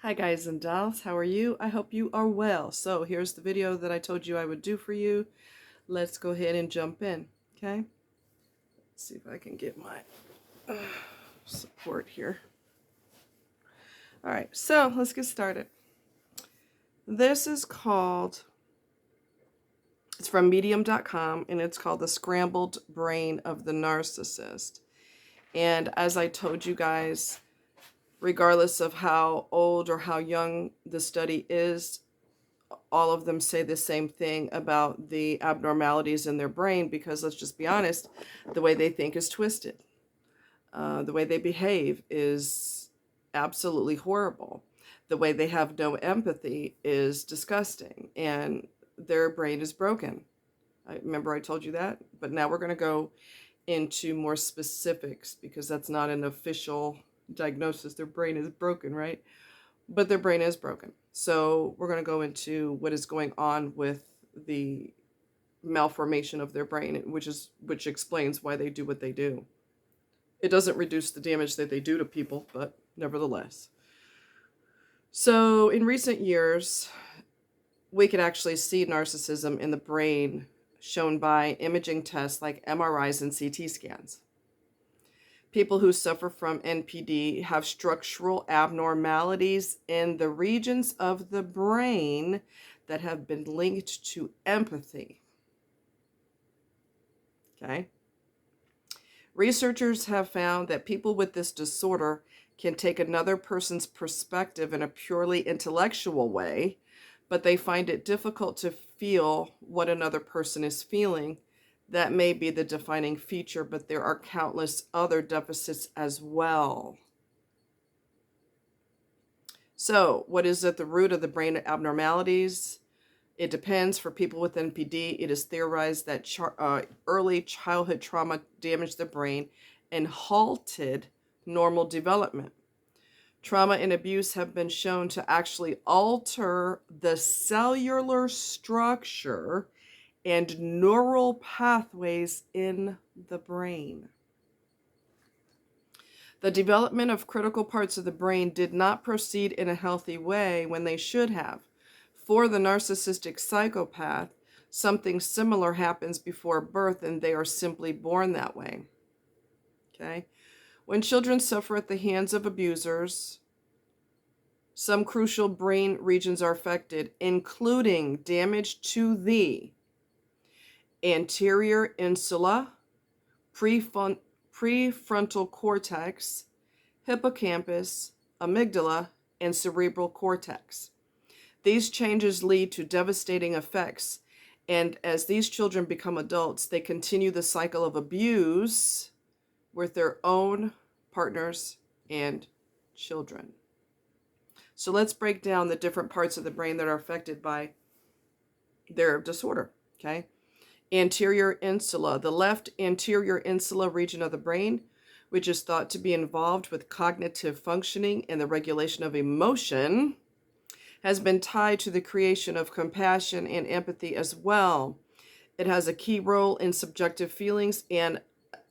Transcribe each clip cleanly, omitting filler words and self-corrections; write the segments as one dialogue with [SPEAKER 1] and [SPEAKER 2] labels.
[SPEAKER 1] Hi guys and dolls, how are you? I hope you are well. So here's the video that I told you I would do for you. Let's go ahead and jump in, okay? Let's see if I can get my support here. All right, so let's get started. This is called, it's from medium.com, and it's called The Scrambled Brain of the Narcissist. And as I told you guys, regardless of how old or how young the study is, all of them say the same thing about the abnormalities in their brain because, let's just be honest, the way they think is twisted. The way they behave is absolutely horrible. The way they have no empathy is disgusting, and their brain is broken. Remember I told you that? But now we're going to go into more specifics because that's not an official diagnosis. Their brain is broken, right? But their brain is broken. So we're going to go into what is going on with the malformation of their brain, which explains why they do what they do. It doesn't reduce the damage that they do to people, but nevertheless. So in recent years, we can actually see narcissism in the brain shown by imaging tests like MRIs and CT scans. People who suffer from NPD have structural abnormalities in the regions of the brain that have been linked to empathy. Okay? Researchers have found that people with this disorder can take another person's perspective in a purely intellectual way, but they find it difficult to feel what another person is feeling. That may be the defining feature, but there are countless other deficits as well. So, what is at the root of the brain abnormalities? It depends. For people with NPD, it is theorized that early childhood trauma damaged the brain and halted normal development. Trauma and abuse have been shown to actually alter the cellular structure and neural pathways in the brain. The development of critical parts of the brain did not proceed in a healthy way when they should have. For the narcissistic psychopath, something similar happens before birth and they are simply born that way. Okay? When children suffer at the hands of abusers, some crucial brain regions are affected, including damage to the anterior insula, prefrontal cortex, hippocampus, amygdala, and cerebral cortex. These changes lead to devastating effects, and as these children become adults, they continue the cycle of abuse with their own partners and children. So let's break down the different parts of the brain that are affected by their disorder, okay? Anterior insula, the left anterior insula region of the brain, which is thought to be involved with cognitive functioning and the regulation of emotion, has been tied to the creation of compassion and empathy as well. It has a key role in subjective feelings, and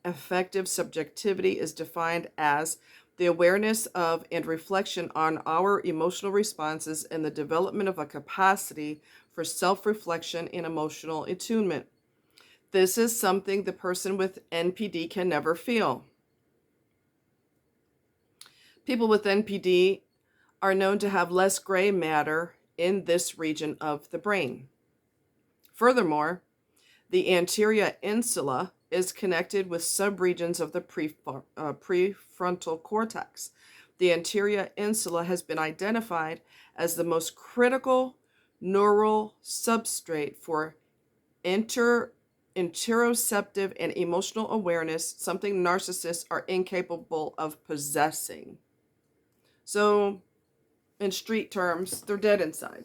[SPEAKER 1] affective subjectivity is defined as the awareness of and reflection on our emotional responses and the development of a capacity for self-reflection and emotional attunement. This is something the person with NPD can never feel. People with NPD are known to have less gray matter in this region of the brain. Furthermore, the anterior insula is connected with subregions of the prefrontal cortex. The anterior insula has been identified as the most critical neural substrate for interoceptive and emotional awareness, something narcissists are incapable of possessing. So, in street terms, they're dead inside.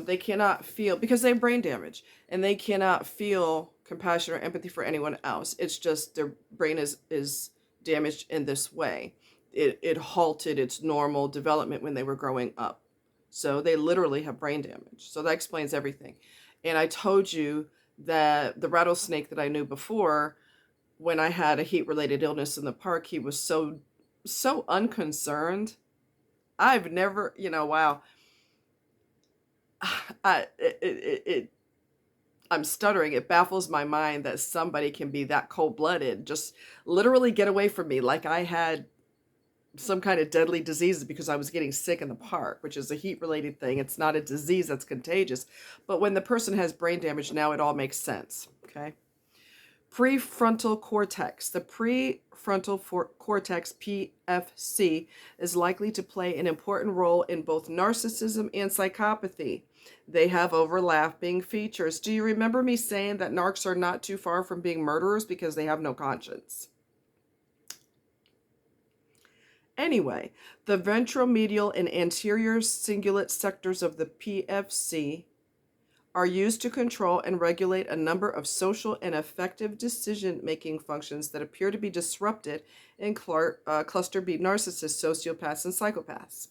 [SPEAKER 1] They cannot feel, because they have brain damage, and they cannot feel compassion or empathy for anyone else. It's just their brain is damaged in this way. It halted its normal development when they were growing up. So they literally have brain damage. So that explains everything. And I told you that the rattlesnake that I knew before, when I had a heat-related illness in the park, he was so unconcerned I've never, wow. I, I'm stuttering. It baffles my mind that somebody can be that cold-blooded, just literally get away from me like I had some kind of deadly disease because I was getting sick in the park, which is a heat-related thing. It's not a disease that's contagious. But when the person has brain damage, now it all makes sense, okay? Prefrontal cortex. The prefrontal cortex, PFC, is likely to play an important role in both narcissism and psychopathy. They have overlapping features. Do you remember me saying that narcs are not too far from being murderers because they have no conscience? Anyway, the ventromedial and anterior cingulate sectors of the PFC are used to control and regulate a number of social and affective decision-making functions that appear to be disrupted in cluster B narcissists, sociopaths, and psychopaths.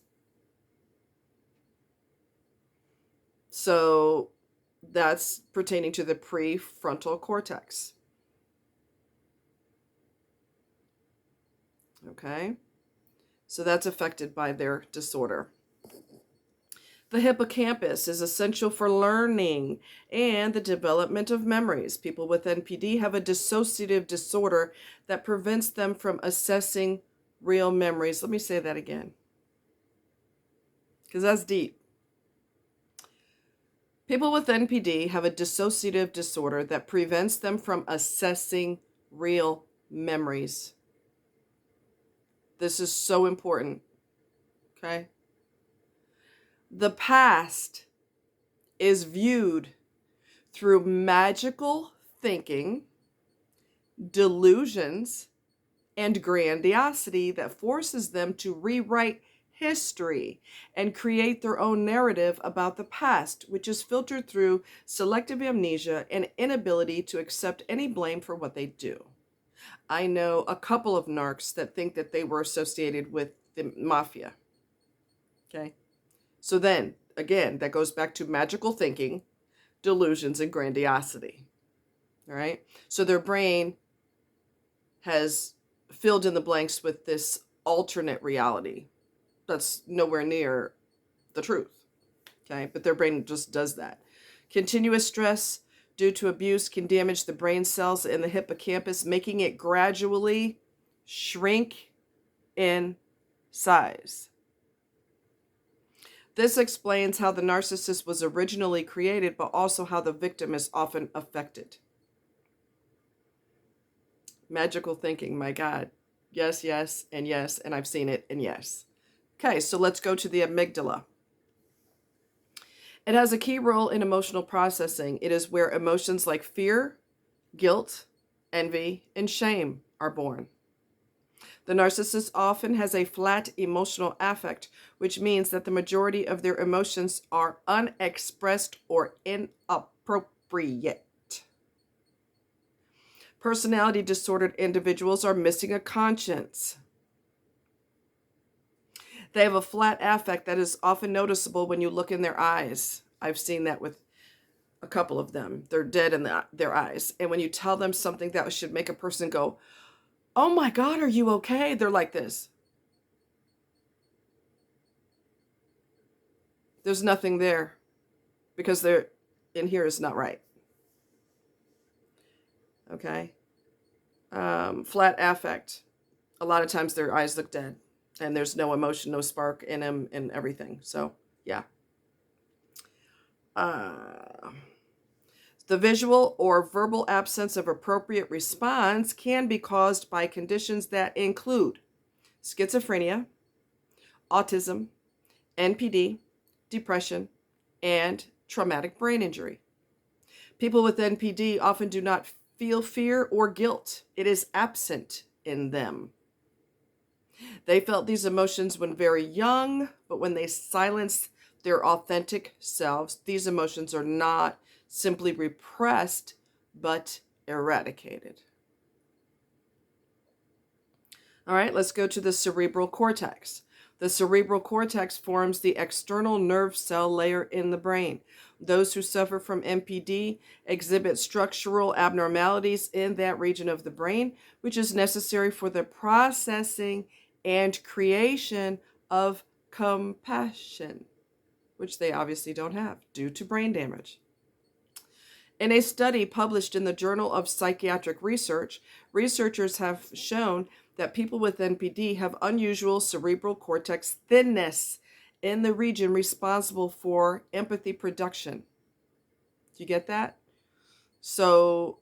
[SPEAKER 1] So that's pertaining to the prefrontal cortex. Okay? So that's affected by their disorder. The hippocampus is essential for learning and the development of memories. People with NPD have a dissociative disorder that prevents them from assessing real memories. Let me say that again, because that's deep. People with NPD have a dissociative disorder that prevents them from assessing real memories. This is so important, okay? The past is viewed through magical thinking, delusions, and grandiosity that forces them to rewrite history and create their own narrative about the past, which is filtered through selective amnesia and inability to accept any blame for what they do. I know a couple of narcs that think that they were associated with the mafia. Okay? So then, again, that goes back to magical thinking, delusions, and grandiosity. All right? So their brain has filled in the blanks with this alternate reality that's nowhere near the truth. Okay? But their brain just does that. Continuous stress due to abuse can damage the brain cells in the hippocampus, making it gradually shrink in size. This explains how the narcissist was originally created, but also how the victim is often affected. Magical thinking, my God. Yes, yes, and I've seen it, and yes. Okay, so let's go to the amygdala. It has a key role in emotional processing. It is where emotions like fear, guilt, envy, and shame are born. The narcissist often has a flat emotional affect, which means that the majority of their emotions are unexpressed or inappropriate. Personality disordered individuals are missing a conscience. They have a flat affect that is often noticeable when you look in their eyes. I've seen that with a couple of them. They're dead in their eyes. And when you tell them something that should make a person go, "Oh my God, are you okay?" They're like this. There's nothing there because they're in here is not right. Okay? Flat affect. A lot of times their eyes look dead and there's no emotion, no spark in them and everything. So, yeah. The visual or verbal absence of appropriate response can be caused by conditions that include schizophrenia, autism, NPD, depression, and traumatic brain injury. People with NPD often do not feel fear or guilt. It is absent in them. They felt these emotions when very young, but when they silence their authentic selves, these emotions are not simply repressed, but eradicated. All right, let's go to the cerebral cortex. The cerebral cortex forms the external nerve cell layer in the brain. Those who suffer from NPD exhibit structural abnormalities in that region of the brain, which is necessary for the processing and creation of compassion, which they obviously don't have due to brain damage. In a study published in the Journal of Psychiatric Research, researchers have shown that people with NPD have unusual cerebral cortex thinness in the region responsible for empathy production. Do you get that? So,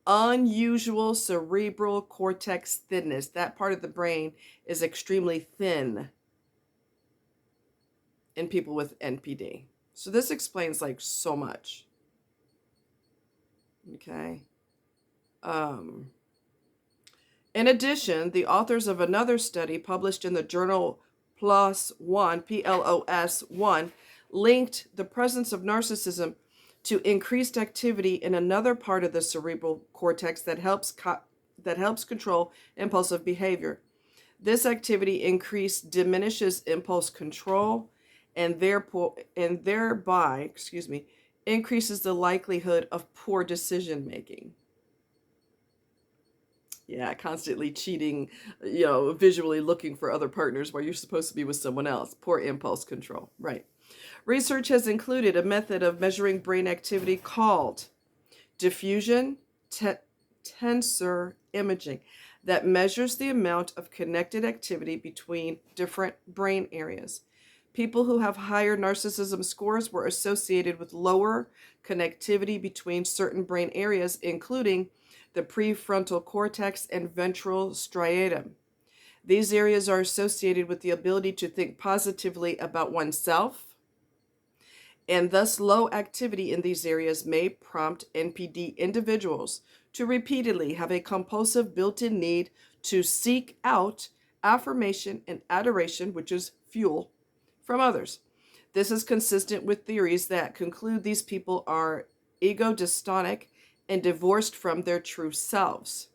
[SPEAKER 1] unusual cerebral cortex thinness. That part of the brain is extremely thin in people with NPD. So this explains like so much. Okay. In addition, the authors of another study published in the journal PLOS1, linked the presence of narcissism to increased activity in another part of the cerebral cortex that helps control impulsive behavior. This activity increase diminishes impulse control and thereby, increases the likelihood of poor decision making. Yeah, constantly cheating, visually looking for other partners while you're supposed to be with someone else. Poor impulse control, right. Research has included a method of measuring brain activity called diffusion tensor imaging that measures the amount of connected activity between different brain areas. People who have higher narcissism scores were associated with lower connectivity between certain brain areas, including the prefrontal cortex and ventral striatum. These areas are associated with the ability to think positively about oneself, and thus low activity in these areas may prompt NPD individuals to repeatedly have a compulsive built-in need to seek out affirmation and adoration, which is fuel, from others. This is consistent with theories that conclude these people are ego-dystonic and divorced from their true selves.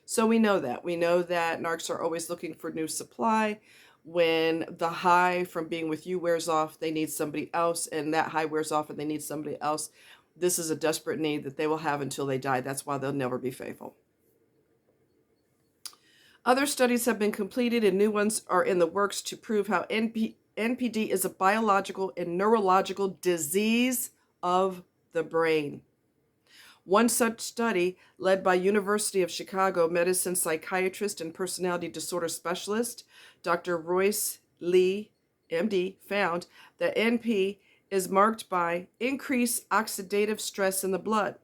[SPEAKER 1] So we know that. We know that narcs are always looking for new supply. When the high from being with you wears off, they need somebody else, and that high wears off and they need somebody else. This is a desperate need that they will have until they die. That's why they'll never be faithful. Other studies have been completed and new ones are in the works to prove how NPD is a biological and neurological disease of the brain. One such study, led by University of Chicago medicine psychiatrist and personality disorder specialist, Dr. Royce Lee, MD, found that NP is marked by increased oxidative stress in the blood.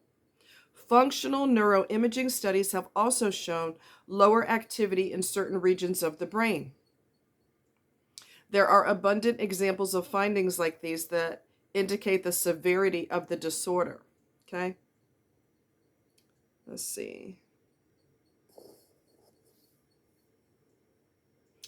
[SPEAKER 1] Functional neuroimaging studies have also shown lower activity in certain regions of the brain. There are abundant examples of findings like these that indicate the severity of the disorder. Okay? Let's see.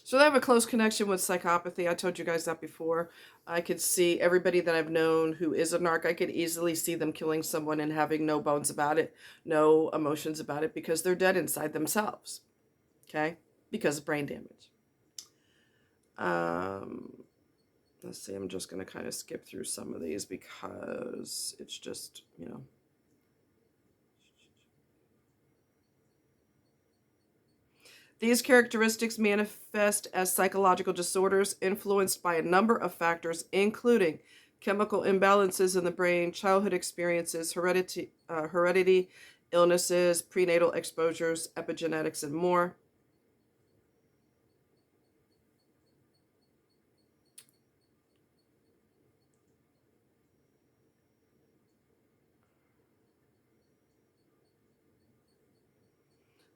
[SPEAKER 1] So they have a close connection with psychopathy. I told you guys that before. I could see everybody that I've known who is a narc, I could easily see them killing someone and having no bones about it, no emotions about it, because they're dead inside themselves. Okay? Because of brain damage. Let's see, I'm just going to kind of skip through some of these because it's just, These characteristics manifest as psychological disorders influenced by a number of factors, including chemical imbalances in the brain, childhood experiences, heredity, illnesses, prenatal exposures, epigenetics, and more.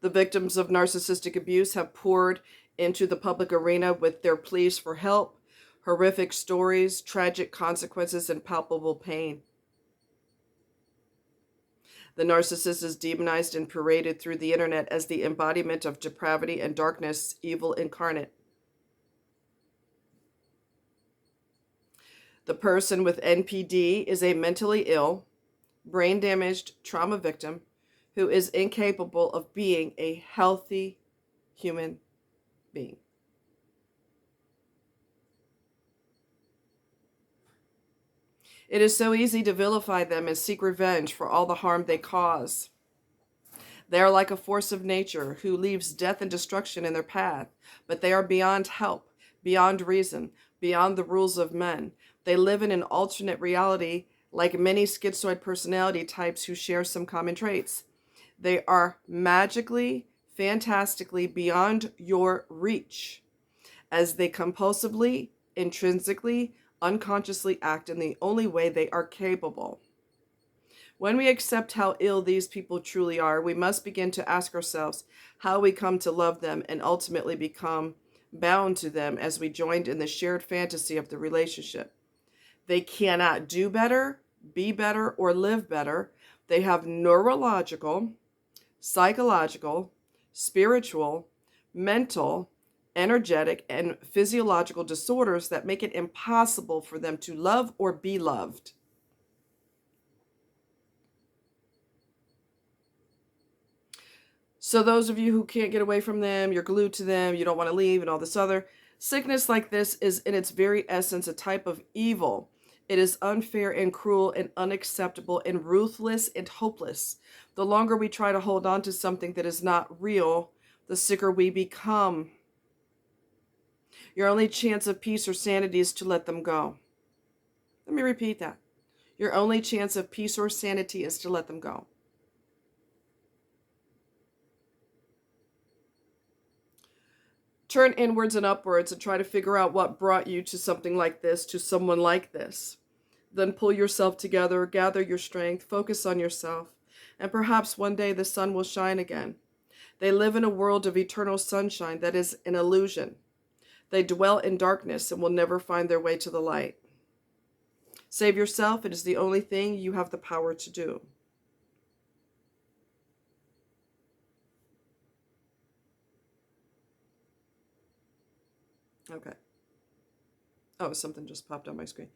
[SPEAKER 1] The victims of narcissistic abuse have poured into the public arena with their pleas for help, horrific stories, tragic consequences, and palpable pain. The narcissist is demonized and paraded through the internet as the embodiment of depravity and darkness, evil incarnate. The person with NPD is a mentally ill, brain-damaged trauma victim who is incapable of being a healthy human being. It is so easy to vilify them and seek revenge for all the harm they cause. They are like a force of nature who leaves death and destruction in their path, but they are beyond help beyond reason, beyond the rules of men. They live in an alternate reality like many schizoid personality types who share some common traits. They are magically, fantastically beyond your reach as they compulsively, intrinsically, unconsciously act in the only way they are capable. When we accept how ill these people truly are, we must begin to ask ourselves how we come to love them and ultimately become bound to them as we joined in the shared fantasy of the relationship. They cannot do better, be better, or live better. They have neurological, psychological, spiritual, mental, energetic, and physiological disorders that make it impossible for them to love or be loved. So those of you who can't get away from them, you're glued to them, you don't want to leave, and all this other, sickness like this is in its very essence a type of evil. It is unfair and cruel and unacceptable and ruthless and hopeless. The longer we try to hold on to something that is not real, the sicker we become. Your only chance of peace or sanity is to let them go. Let me repeat that. Your only chance of peace or sanity is to let them go. Turn inwards and upwards and try to figure out what brought you to something like this, to someone like this. Then pull yourself together, gather your strength, focus on yourself, and perhaps one day the sun will shine again. They live in a world of eternal sunshine that is an illusion. They dwell in darkness and will never find their way to the light. Save yourself. It is the only thing you have the power to do. Okay. Oh, something just popped on my screen.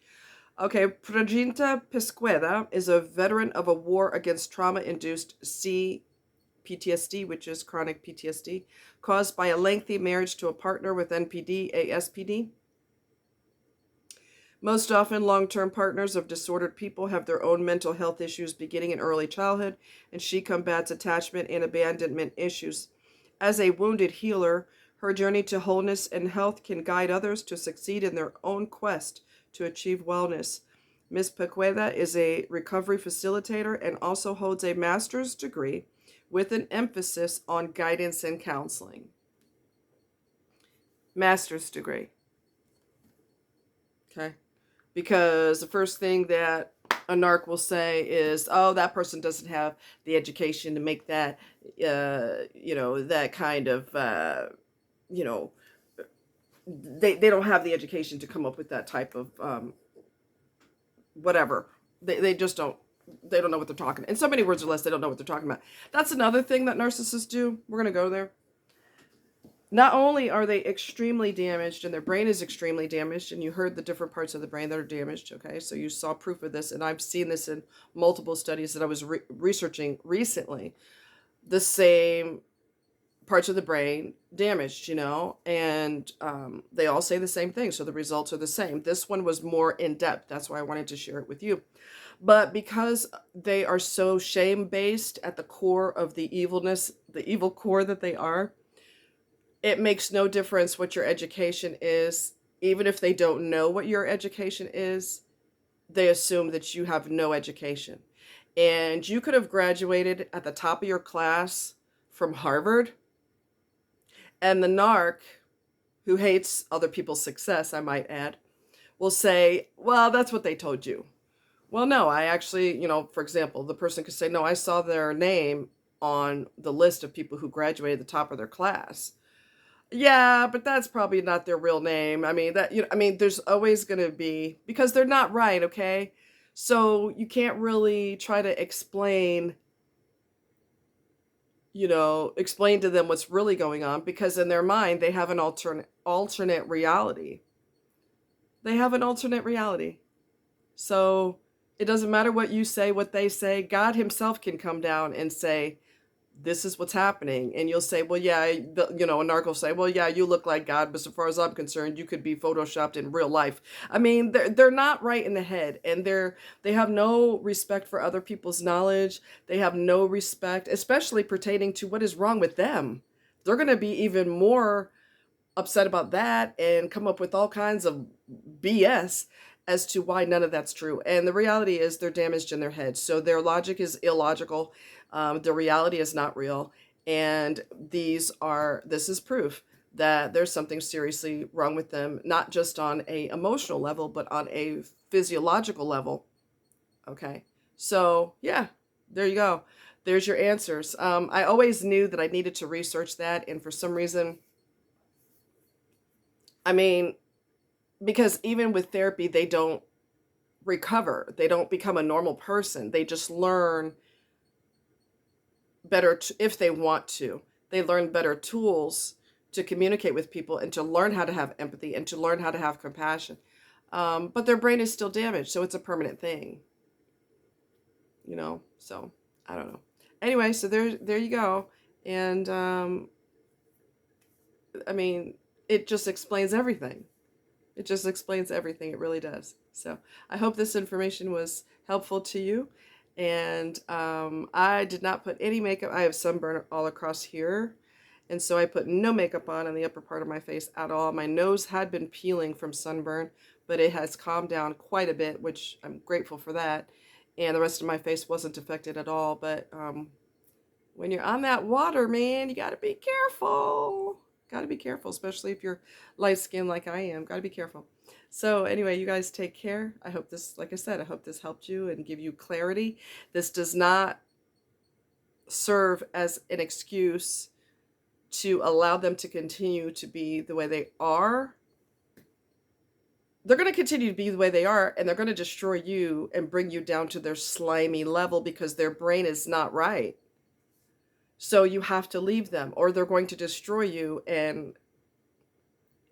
[SPEAKER 1] Okay, Prajinta Pesqueda is a veteran of a war against trauma-induced PTSD, which is chronic PTSD, caused by a lengthy marriage to a partner with NPD, ASPD. Most often, long-term partners of disordered people have their own mental health issues beginning in early childhood, and she combats attachment and abandonment issues. As a wounded healer, her journey to wholeness and health can guide others to succeed in their own quest to achieve wellness. Ms. Pequeda is a recovery facilitator and also holds a master's degree with an emphasis on guidance and counseling. Master's degree. Okay? Because the first thing that a narc will say is, oh, that person doesn't have the education to make that, that kind of, they don't have the education to come up with that type of whatever. They just don't. They don't know what they're talking about. In so many words or less, they don't know what they're talking about. That's another thing that narcissists do. We're going to go there. Not only are they extremely damaged and their brain is extremely damaged, and you heard the different parts of the brain that are damaged, okay? So you saw proof of this, and I've seen this in multiple studies that I was researching recently. The same parts of the brain damaged, and they all say the same thing, so the results are the same. This one was more in depth. That's why I wanted to share it with you. But because they are so shame-based at the core of the evilness, the evil core that they are, it makes no difference what your education is. Even if they don't know what your education is, they assume that you have no education. And you could have graduated at the top of your class from Harvard, and the narc, who hates other people's success, I might add, will say, well, that's what they told you. Well, no, I actually, for example, the person could say, no, I saw their name on the list of people who graduated at the top of their class. Yeah, but that's probably not their real name. I mean, there's always going to be, because they're not right, okay? So you can't really try to explain to them what's really going on, because in their mind, they have an alternate reality. They have an alternate reality. So it doesn't matter what you say, what they say. God himself can come down and say, this is what's happening. And you'll say, well, yeah, a narc will say, well, yeah, you look like God, but so far as I'm concerned, you could be photoshopped in real life. I mean, they're not right in the head, and they have no respect for other people's knowledge. They have no respect, especially pertaining to what is wrong with them. They're going to be even more upset about that and come up with all kinds of BS as to why none of that's true. And the reality is they're damaged in their head. So their logic is illogical. The reality is not real. And this is proof that there's something seriously wrong with them, not just on a emotional level, but on a physiological level. Okay. So yeah, there you go. There's your answers. I always knew that I needed to research that. And for some reason, I mean, because even with therapy, they don't recover. They don't become a normal person. They just learn better if they want to. They learn better tools to communicate with people and to learn how to have empathy and to learn how to have compassion. But their brain is still damaged, so it's a permanent thing. You know, so I don't know. Anyway, so there you go. And I mean, it just explains everything. It just explains everything. It really does. So I hope this information was helpful to you. And I did not put any makeup. I have sunburn all across here. And so I put no makeup on the upper part of my face at all. My nose had been peeling from sunburn, but it has calmed down quite a bit, which I'm grateful for that. And the rest of my face wasn't affected at all. But when you're on that water, man, you got to be careful. Got to be careful, especially if you're light skinned like I am. Got to be careful. So anyway, you guys take care. I hope this, like I said, I hope this helped you and give you clarity. This does not serve as an excuse to allow them to continue to be the way they are. They're going to continue to be the way they are, and they're going to destroy you and bring you down to their slimy level because their brain is not right. So you have to leave them, or they're going to destroy you, and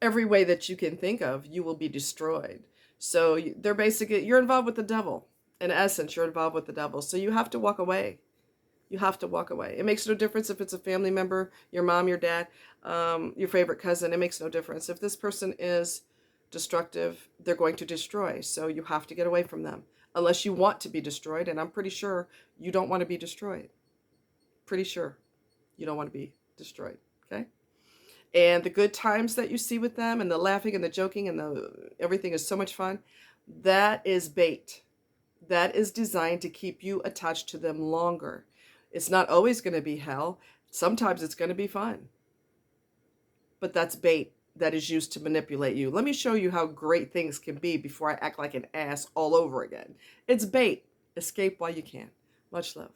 [SPEAKER 1] every way that you can think of, you will be destroyed. So they're basically, you're involved with the devil. In essence, you're involved with the devil. So you have to walk away. You have to walk away. It makes no difference if it's a family member, your mom, your dad, your favorite cousin. It makes no difference. If this person is destructive, they're going to destroy. So you have to get away from them unless you want to be destroyed. And I'm pretty sure you don't want to be destroyed. Pretty sure you don't want to be destroyed. Okay. And the good times that you see with them and the laughing and the joking and everything is so much fun. That is bait. That is designed to keep you attached to them longer. It's not always going to be hell. Sometimes it's going to be fun. But that's bait that is used to manipulate you. Let me show you how great things can be before I act like an ass all over again. It's bait. Escape while you can. Much love.